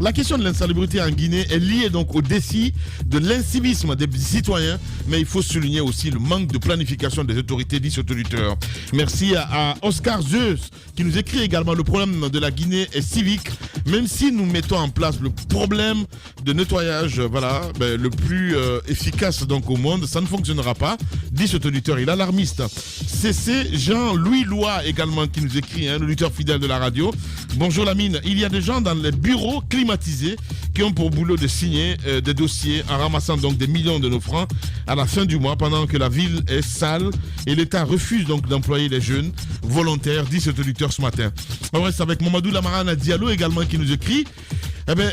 la question de l'insalubrité en Guinée est liée donc au défi de l'incivisme des citoyens, mais il faut souligner aussi le manque de planification des autorités, dit cet auditeur. Merci à Oscar Zeus qui nous écrit également: le problème de la Guinée est civique, même si nous mettons en place le problème de nettoyage le plus efficace donc au monde, ça ne fonctionnera pas, dit cet auditeur, il est alarmiste. C'est Jean-Louis Lois également qui nous écrit, l'auditeur fidèle de la radio: bonjour la mine, il y a des gens dans les bureaux climatisés qui ont pour boulot de signer des dossiers en ramassant donc des millions de nos francs à la fin du mois pendant que la ville est sale et l'État refuse donc d'employer les jeunes volontaires, dit cet auditeur ce matin. On reste avec Mamadou Lamarana Diallo également qui nous écrit: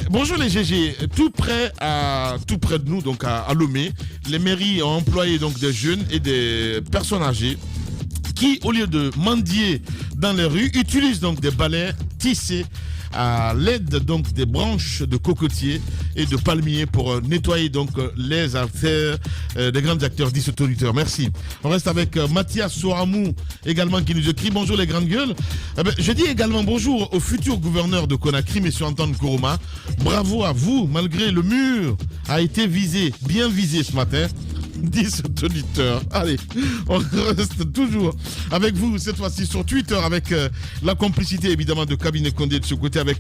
bonjour les GG, tout près de nous, donc à Lomé, les mairies ont employé donc des jeunes et des personnes âgées qui, au lieu de mendier dans les rues, utilisent donc des balais tissés à l'aide donc des branches de cocotiers et de palmiers pour nettoyer donc les affaires des grands acteurs, dit cet auditeur. Merci. On reste avec Mathias Soramou également qui nous écrit: bonjour les grandes gueules. Je dis également bonjour au futur gouverneur de Conakry, M. Antoine Kourouma. Bravo à vous, malgré le mur a été bien visé ce matin, dit cet auditeur. Allez, on reste toujours avec vous, cette fois-ci sur Twitter, avec la complicité évidemment de Cabinet Condé de ce côté, avec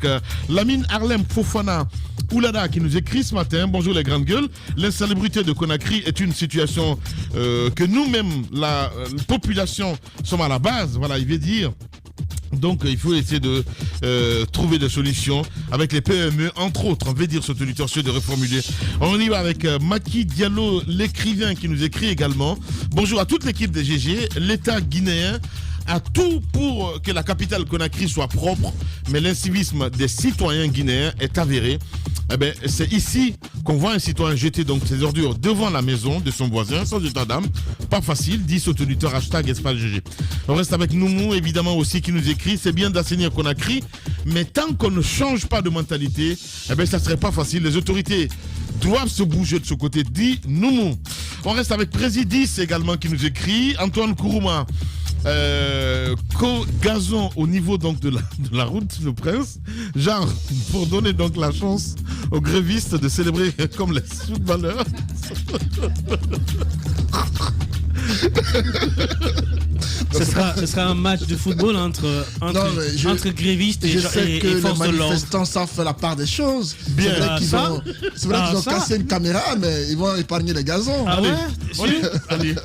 Lamine Harlem Fofana Oulada qui nous écrit ce matin: bonjour les grandes gueules, l'insalubrité de Conakry est une situation que nous-mêmes, la population, sommes à la base, voilà, il veut dire. Donc il faut essayer de trouver des solutions avec les PME, entre autres, on veut dire cet auditeur, de reformuler. On y va avec Maki Diallo, l'écrivain qui nous écrit également: bonjour à toute l'équipe des GG, l'État guinéen a tout pour que la capitale Conakry soit propre, mais l'incivisme des citoyens guinéens est avéré. C'est ici qu'on voit un citoyen jeter donc ses ordures devant la maison de son voisin, sans état d'âme. Pas facile, dit cet auditeur, #EspaceGG. On reste avec Noumou, évidemment aussi, qui nous écrit: c'est bien d'assainir Conakry, mais tant qu'on ne change pas de mentalité, ça serait pas facile. Les autorités doivent se bouger de ce côté, dit Noumou. On reste avec Présidis également qui nous écrit: Antoine Kourouma, gazon au niveau donc de la route de Prince, genre pour donner donc la chance aux grévistes de célébrer comme les footballeurs. Ce sera un match de football entre grévistes et forces de l'ordre. Je sais que les manifestants savent faire la part des choses. Bien. C'est vrai qu'ils ont cassé une caméra, mais ils vont épargner les gazons. Ah ouais? Allez,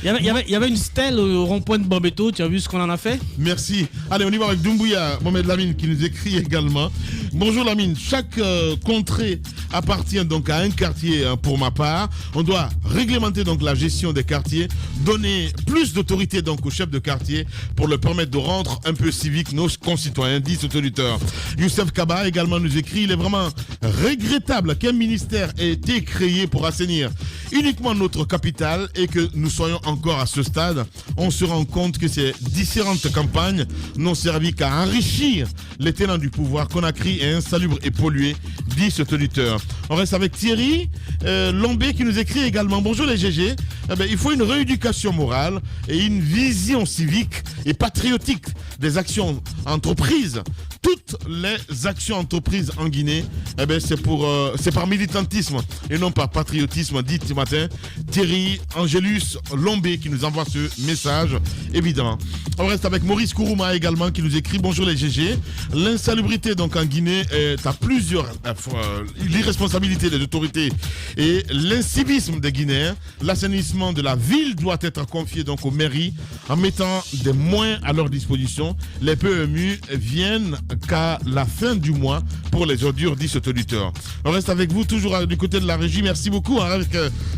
il y avait une stèle au rond-point de Bambeto, tu as vu ce qu'on en a fait? Merci. Allez, on y va avec Doumbouya, Mohamed Lamine qui nous écrit également: bonjour Lamine, chaque contrée appartient donc à un quartier. Pour ma part, on doit réglementer donc la gestion des quartiers, donner plus d'autorité sécurité donc au chef de quartier pour leur permettre de rendre un peu civique nos concitoyens, dit cet auditeur. Youssef Kaba également nous écrit, il est vraiment regrettable qu'un ministère ait été créé pour assainir uniquement notre capitale et que nous soyons encore à ce stade. On se rend compte que ces différentes campagnes n'ont servi qu'à enrichir les tenants du pouvoir Conakry est insalubre et pollué, dit cet auditeur. On reste avec Thierry Lombé qui nous écrit également. Bonjour les GG. Il faut une rééducation morale et une vision civique et patriotique des actions entreprises. Toutes les actions entreprises en Guinée, c'est par militantisme et non par patriotisme, dit ce matin Thierry Angélus Lombé qui nous envoie ce message, évidemment. On reste avec Maurice Kourouma également qui nous écrit bonjour les GG. L'insalubrité donc en Guinée est à plusieurs l'irresponsabilité des autorités et l'incivisme des Guinéens. L'assainissement de la ville doit être confié donc aux mairies en mettant des moyens à leur disposition. Les PMU viennent qu'à la fin du mois pour les ordures, dit cet auditeur. On reste avec vous toujours du côté de la régie. Merci beaucoup avec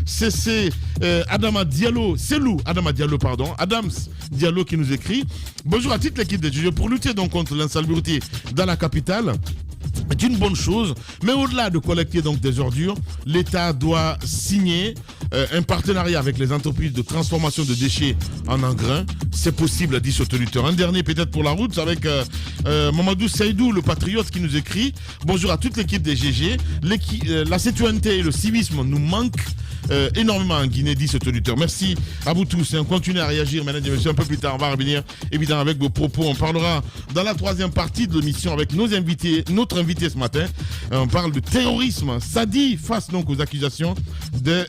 CC Adama Diallo, Selou Adama Diallo, pardon, Adams Diallo qui nous écrit bonjour à toute l'équipe des GG. Pour lutter donc contre l'insalubrité dans la capitale est une bonne chose, mais au-delà de collecter donc des ordures, l'État doit signer un partenariat avec les entreprises de transformation de déchets en engrais. C'est possible, dit cet auditeur. Un dernier peut-être pour la route avec Mamadou Saïdou, le patriote qui nous écrit bonjour à toute l'équipe des GG. La citoyenneté et le civisme nous manquent énormément en Guinée, dit cet auditeur. Merci à vous tous. On continue à réagir, mesdames et messieurs. Un peu plus tard, on va revenir évidemment avec vos propos. On parlera dans la troisième partie de l'émission avec nos invités, notre invité ce matin. On parle de terrorisme. Sadi face donc aux accusations des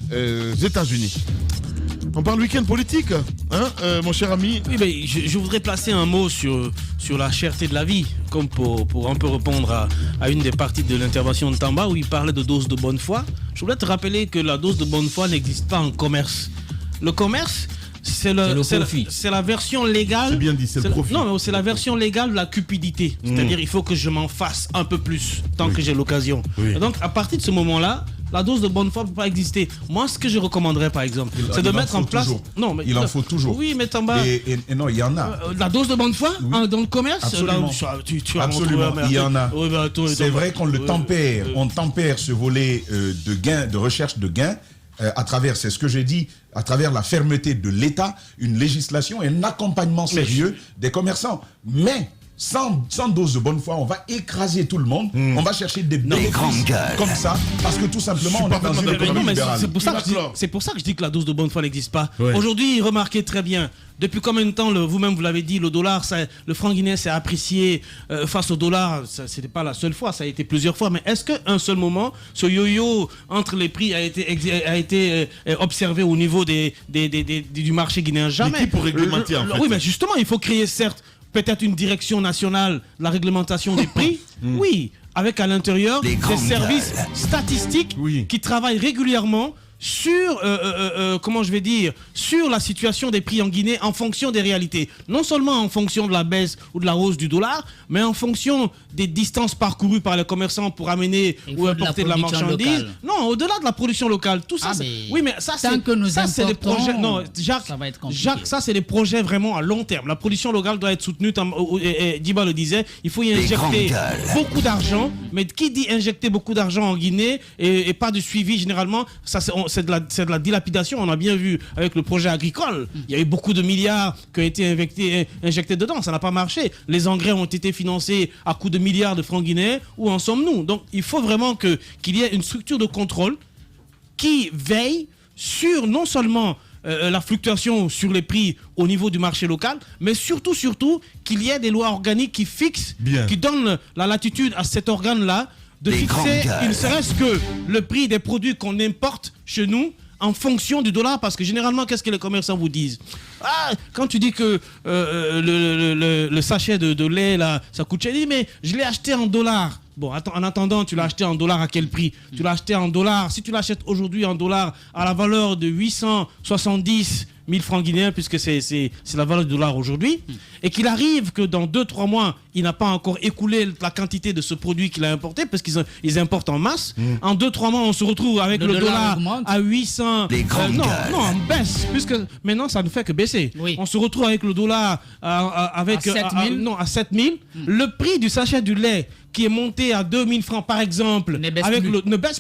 États-Unis. On parle week-end politique, hein, mon cher ami. Oui, mais je voudrais placer un mot sur la cherté de la vie, comme pour un peu répondre à une des parties de l'intervention de Tamba où il parlait de dose de bonne foi. Je voudrais te rappeler que la dose de bonne foi n'existe pas en commerce. Le commerce, c'est la version légale. C'est bien dit, c'est le profit. Non, mais c'est la version légale de la cupidité. C'est-à-dire, il faut que je m'en fasse un peu plus tant que j'ai l'occasion. Oui. Donc, à partir de ce moment-là, la dose de bonne foi ne peut pas exister. Moi, ce que je recommanderais, par exemple, c'est de mettre en place... Non, mais il en faut toujours. Oui, mais Tamba... Et non, il y en a. La dose de bonne foi dans le commerce. Absolument. Absolument, il y en a. Oui, c'est vrai qu'on le tempère. On tempère ce volet de gain, de recherche de gains, à travers, c'est ce que j'ai dit, à travers la fermeté de l'État, une législation et un accompagnement sérieux des commerçants. Mais... Sans dose de bonne foi, on va écraser tout le monde. On va chercher des bénéfices comme ça, parce que tout simplement, on est dans une économie libérale. C'est pour ça que je dis que la dose de bonne foi n'existe pas. Ouais. Aujourd'hui, remarquez très bien, depuis combien de temps, vous-même vous l'avez dit, le dollar, le franc guinéen s'est apprécié face au dollar. Ce n'était pas la seule fois, ça a été plusieurs fois. Mais est-ce qu'à un seul moment, ce yo-yo entre les prix a été observé au niveau du marché guinéen? Jamais. Mais qui pour réglementer en fait? Oui, mais justement, il faut créer certes peut-être une direction nationale de la réglementation des prix, oui, avec à l'intérieur des services statistiques qui travaillent régulièrement sur, sur la situation des prix en Guinée en fonction des réalités. Non seulement en fonction de la baisse ou de la hausse du dollar, mais en fonction des distances parcourues par les commerçants pour amener ou apporter de la marchandise. Locale. Non, au-delà de la production locale. Tout ça, oui, mais ça, c'est des projets. Non, Jacques, ça, c'est des projets vraiment à long terme. La production locale doit être soutenue. Diba le disait, il faut y injecter beaucoup d'argent. Mais qui dit injecter beaucoup d'argent en Guinée et pas de suivi, généralement, c'est de la dilapidation. On a bien vu avec le projet agricole. Il y a eu beaucoup de milliards qui ont été injectés dedans. Ça n'a pas marché. Les engrais ont été financés à coût de milliards de francs guinéens. Où en sommes-nous? Donc, il faut vraiment qu'il y ait une structure de contrôle qui veille sur non seulement la fluctuation sur les prix au niveau du marché local, mais surtout qu'il y ait des lois organiques qui fixent, qui donnent la latitude à cet organe-là de fixer, il ne serait-ce que le prix des produits qu'on importe chez nous en fonction du dollar, parce que généralement, qu'est-ce que les commerçants vous disent? Quand tu dis que le sachet de lait, là, ça coûte cher, mais je l'ai acheté en dollars. Bon, en attendant, tu l'as acheté en dollars à quel prix? Tu l'as acheté en dollars. Si tu l'achètes aujourd'hui en dollars à la valeur de 870 1000 francs guinéens, puisque c'est la valeur du dollar aujourd'hui, et qu'il arrive que dans 2-3 mois, il n'a pas encore écoulé la quantité de ce produit qu'il a importé, parce qu'ils importent en masse. En 2-3 mois, on se retrouve avec le dollar à 800. Non, en baisse, puisque maintenant, ça ne fait que baisser. Oui. On se retrouve avec le dollar à 7000. Le prix du sachet du lait qui est monté à 2000 francs par exemple ne baisse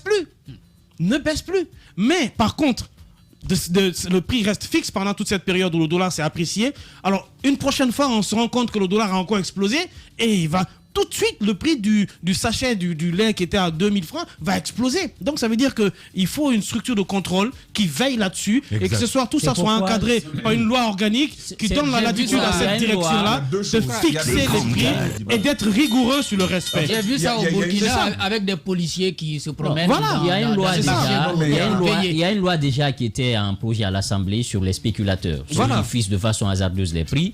plus. Mais par contre, le prix reste fixe pendant toute cette période où le dollar s'est apprécié. Alors une prochaine fois, on se rend compte que le dollar a encore explosé et il va tout de suite, le prix du sachet du lait qui était à 2000 francs va exploser. Donc ça veut dire qu'il faut une structure de contrôle qui veille là-dessus et que tout ça soit encadré par une loi organique qui donne la latitude à cette direction-là de fixer les prix et d'être rigoureux sur le respect. J'ai vu ça au Burkina avec des policiers qui se promènent. Voilà, il y a une loi déjà qui était en projet à l'Assemblée sur les spéculateurs, ceux qui fixent de façon hasardeuse les prix.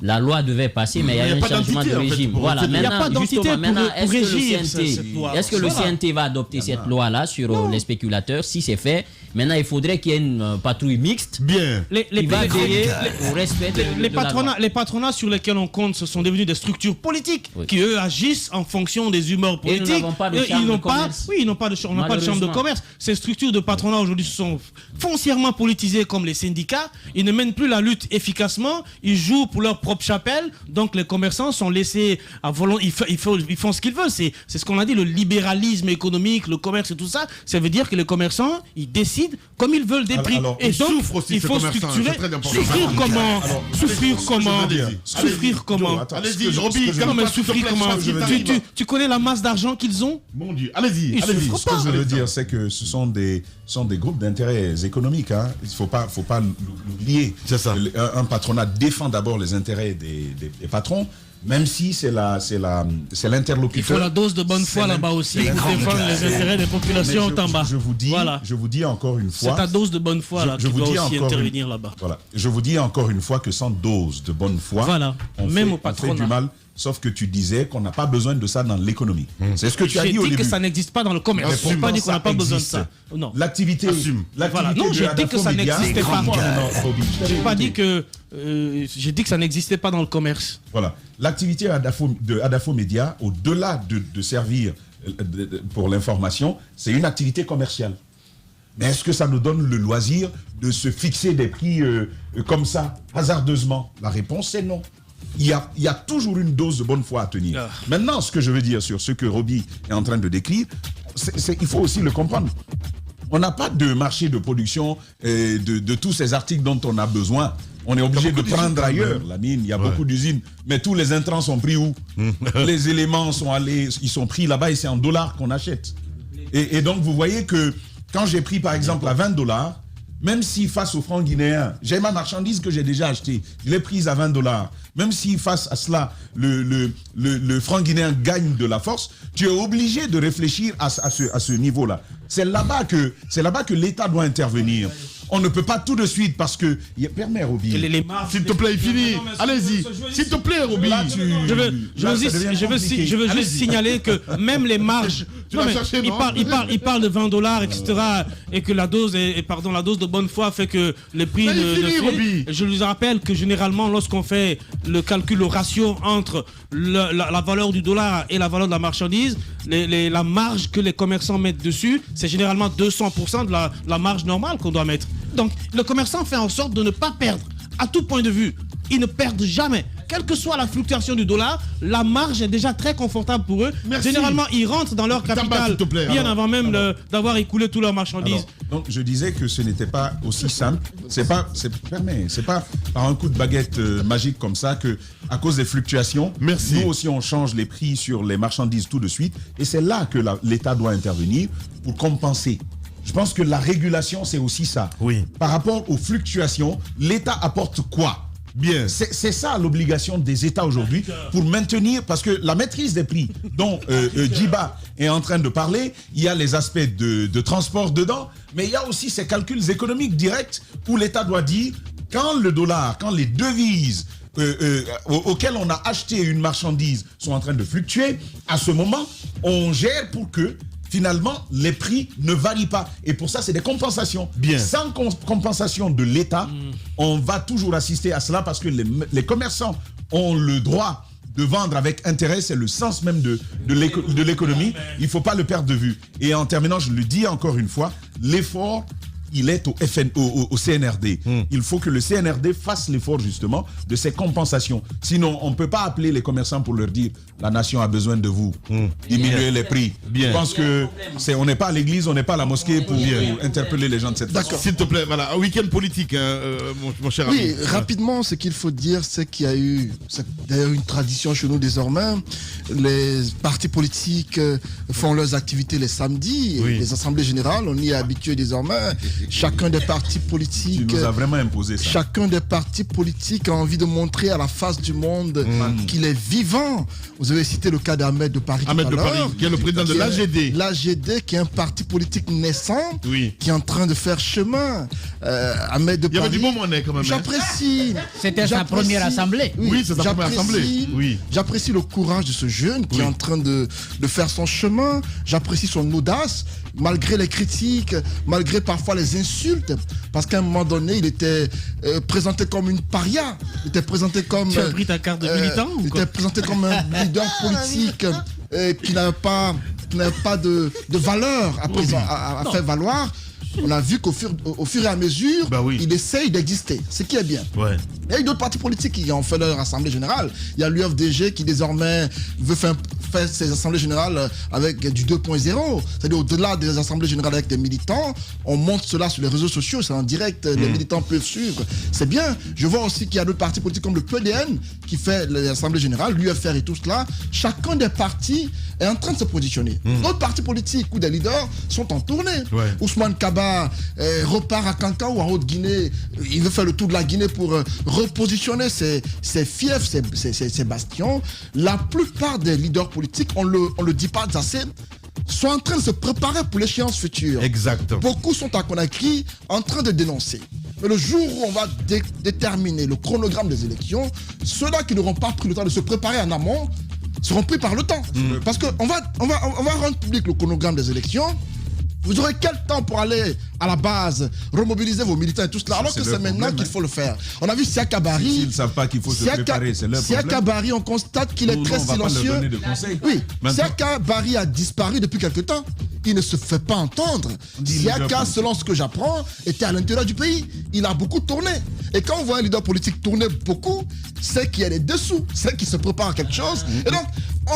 La loi devait passer, mais il y a eu un changement de régime. Voilà, pas d'entité pour régir est-ce que le CNT va adopter cette loi-là sur les spéculateurs? Si c'est fait, maintenant il faudrait qu'il y ait une patrouille mixte qui va veiller au respect les patronats sur lesquels on compte, ce sont devenus des structures politiques qui, eux, agissent en fonction des humeurs politiques. Ils n'ont pas de chambre de commerce. Oui, ils n'ont pas de chambre de commerce. Ces structures de patronat aujourd'hui sont foncièrement politisées comme les syndicats. Ils ne mènent plus la lutte efficacement. Ils jouent pour leur propre chapelle. Donc les commerçants sont laissés à volonté. Ils font ce qu'ils veulent. C'est ce qu'on a dit, le libéralisme économique, le commerce et tout ça. Ça veut dire que les commerçants, ils décident comme ils veulent des prix. Et donc, il faut structurer. Souffrir comment Allez-y, Roby. Souffrir comment? Tu connais la masse d'argent qu'ils ont? Mon Dieu, allez-y. Ce que je veux dire, c'est que ce sont des groupes d'intérêts économiques. Il ne faut pas l'oublier. C'est ça. Un patronat défend d'abord les intérêts des patrons. Même si c'est l'interlocuteur. Il faut la dose de bonne foi là-bas aussi pour défendre les intérêts des populations en bas. Je vous dis encore une fois. C'est ta dose de bonne foi là qui doit aussi intervenir là-bas. Voilà. Je vous dis encore une fois que sans dose de bonne foi, on fait du mal. Sauf que tu disais qu'on n'a pas besoin de ça dans l'économie. C'est ce que tu as dit au début. J'ai dit que ça n'existe pas dans le commerce. Je n'ai pas dit qu'on n'a pas besoin de ça. Non. L'activité. Non, j'ai dit que ça n'existait pas. J'ai pas dit que. J'ai dit que ça n'existait pas dans le commerce. Voilà. L'activité de Adafo Média, au-delà de servir pour l'information, c'est une activité commerciale. Mais est-ce que ça nous donne le loisir de se fixer des prix comme ça, hasardeusement? La réponse est non. Il y a toujours une dose de bonne foi à tenir. Maintenant, ce que je veux dire sur ce que Roby est en train de décrire, il faut aussi le comprendre. On n'a pas de marché de production de tous ces articles dont on a besoin. On est obligé de prendre ailleurs. La mine, il y a beaucoup d'usines. Mais tous les intrants sont pris où? Les éléments ils sont pris là-bas et c'est en dollars qu'on achète. Et donc, vous voyez que quand j'ai pris, par exemple, à $20, même si face au franc guinéen, j'ai ma marchandise que j'ai déjà achetée, je l'ai prise à $20. Même si face à cela, le franc guinéen gagne de la force, tu es obligé de réfléchir à ce niveau-là. C'est là-bas que l'État doit intervenir. On ne peut pas tout de suite parce que... Permets, Roby. S'il te plaît, il finit. Allez-y. S'il te plaît, Roby. Je veux juste signaler que même les marges... Il parle de $20, etc. Et que la dose de bonne foi fait que les prix je lui rappelle que généralement, lorsqu'on fait le calcul, le ratio entre la valeur du dollar et la valeur de la marchandise, la marge que les commerçants mettent dessus, c'est généralement 200% de la marge normale qu'on doit mettre. Donc, le commerçant fait en sorte de ne pas perdre, à tout point de vue. Ils ne perdent jamais. Quelle que soit la fluctuation du dollar, la marge est déjà très confortable pour eux. Merci. Généralement, ils rentrent dans leur capital bien avant même d'avoir écoulé toutes leurs marchandises. Donc, je disais que ce n'était pas aussi simple. C'est pas par un coup de baguette magique comme ça que, à cause des fluctuations, nous aussi on change les prix sur les marchandises tout de suite. Et c'est là que l'État doit intervenir pour compenser. Je pense que la régulation, c'est aussi ça. Oui. Par rapport aux fluctuations, l'État apporte quoi? Bien. C'est ça l'obligation des États aujourd'hui pour maintenir, parce que la maîtrise des prix dont Djiba est en train de parler, il y a les aspects de transport dedans, mais il y a aussi ces calculs économiques directs où l'État doit dire quand le dollar, quand les devises auxquelles on a acheté une marchandise sont en train de fluctuer, à ce moment, on gère pour que finalement, les prix ne varient pas. Et pour ça, c'est des compensations. Bien. Sans compensation de l'État, on va toujours assister à cela parce que les commerçants ont le droit de vendre avec intérêt, c'est le sens même de l'économie. Il ne faut pas le perdre de vue. Et en terminant, je le dis encore une fois, l'effort, il est au CNRD. Il faut que le CNRD fasse l'effort justement de ces compensations. Sinon, on ne peut pas appeler les commerçants pour leur dire la nation a besoin de vous. Diminuer les prix. Bien. Je pense que on n'est pas à l'église, on n'est pas à la mosquée pour interpeller les gens de cette façon. D'accord. S'il te plaît, voilà, un week-end politique, hein, mon cher ami. Oui, rapidement, ce qu'il faut dire, c'est qu'il y a eu d'ailleurs une tradition chez nous désormais. Les partis politiques font leurs activités les samedis, les assemblées générales, on y est habitué désormais. Chacun des partis politiques. Tu nous as vraiment imposé ça. Chacun des partis politiques a envie de montrer à la face du monde qu'il est vivant. Vous avez cité le cas d'Ahmed de Paris. Ahmed de Paris, qui est le président de l'AGD. L'AGD, qui est un parti politique naissant, qui est en train de faire chemin. Ahmed de Paris. Il y avait du bon monnaie quand même. J'apprécie. C'était sa première assemblée. Oui, c'est sa première assemblée. Oui. J'apprécie le courage de ce jeune qui est en train de faire son chemin. J'apprécie son audace, malgré les critiques, malgré parfois les insultes. Parce qu'à un moment donné, il était présenté comme une paria. Il était présenté comme... Tu as pris ta carte de militant il était présenté comme un leader politique qui n'avait pas de valeur à faire valoir. On a vu qu'au fur et à mesure, il essaye d'exister, ce qui est bien. Ouais. Il y a eu d'autres partis politiques qui ont fait leur assemblée générale. Il y a l'UFDG qui désormais veut faire ses assemblées générales avec du 2.0. C'est-à-dire au-delà des assemblées générales avec des militants, on monte cela sur les réseaux sociaux, c'est en direct, les militants peuvent suivre. C'est bien. Je vois aussi qu'il y a d'autres partis politiques comme le PDN qui fait les assemblées générales, l'UFR et tout cela. Chacun des partis est en train de se positionner. D'autres partis politiques ou des leaders sont en tournée. Ouais. Ousmane Kaba repart à Kanka ou en Haute-Guinée. Il veut faire le tour de la Guinée pour repositionner ses fiefs, ses bastions. La plupart des leaders politiques, on le dit pas assez, sont en train de se préparer pour l'échéance future. Exact. Beaucoup sont à Conakry en train de dénoncer. Mais le jour où on va déterminer le chronogramme des élections, ceux-là qui n'auront pas pris le temps de se préparer en amont seront pris par le temps. Parce qu'on va rendre public le chronogramme des élections. Vous aurez quel temps pour aller à la base, remobiliser vos militants et tout cela, alors que c'est maintenant qu'il faut le faire. On a vu Siaka Barry. S'ils ne savent pas qu'il faut se préparer, c'est leur problème. Siaka Barry, on constate qu'il est très silencieux. Oui, Siaka Barry a disparu depuis quelque temps. Il ne se fait pas entendre. Siaka, selon ce que j'apprends, était à l'intérieur du pays. Il a beaucoup tourné. Et quand on voit un leader politique tourner beaucoup, c'est qu'il y a des dessous, c'est qu'il se prépare à quelque chose. Et donc,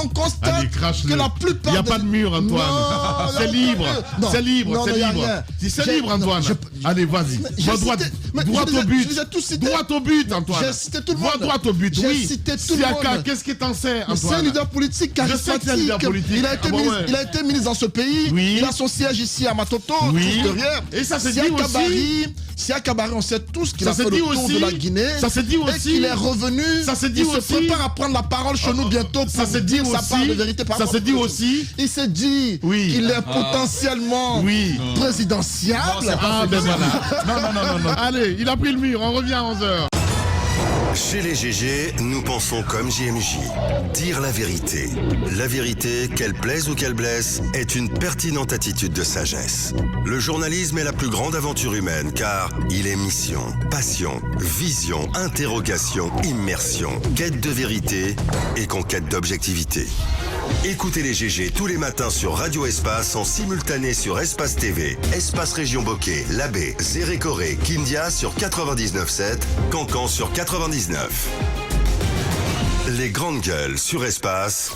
on constate que la plupart... Il n'y a pas de mur, Antoine. C'est libre. C'est libre, c'est libre. Si c'est libre, Antoine. Allez, vas-y. Droit au but. Droit au but, Antoine. J'ai cité tout le monde. Droit au but, oui. J'ai cité tout le monde. Qu'est-ce que t'en sais, Antoine? C'est un leader politique charismatique. Il a été ministre dans ce pays. Il a son siège ici à Matoto. Et ça se dit aussi... Siaka Barry, on sait tous qu'il a fait le tour de la Guinée. Ça se dit aussi. Et qu'il est revenu. Ça se dit il aussi. se prépare à prendre la parole chez nous bientôt pour dire sa part de vérité. Ça se dit aussi. Il s'est dit qu'il est potentiellement présidentiable. Ah ben voilà. Non. Allez, il a pris le mur. On revient à 11h. Chez les GG, nous pensons comme JMJ. Dire la vérité. La vérité, qu'elle plaise ou qu'elle blesse, est une pertinente attitude de sagesse. Le journalisme est la plus grande aventure humaine car il est mission, passion, vision, interrogation, immersion, quête de vérité et conquête d'objectivité. Écoutez les GG tous les matins sur Radio Espace en simultané sur Espace TV, Espace Région Bokeh, Labé, Zérékoré, Kindia sur 99.7, Cancan sur 99. Les grandes gueules sur Espace.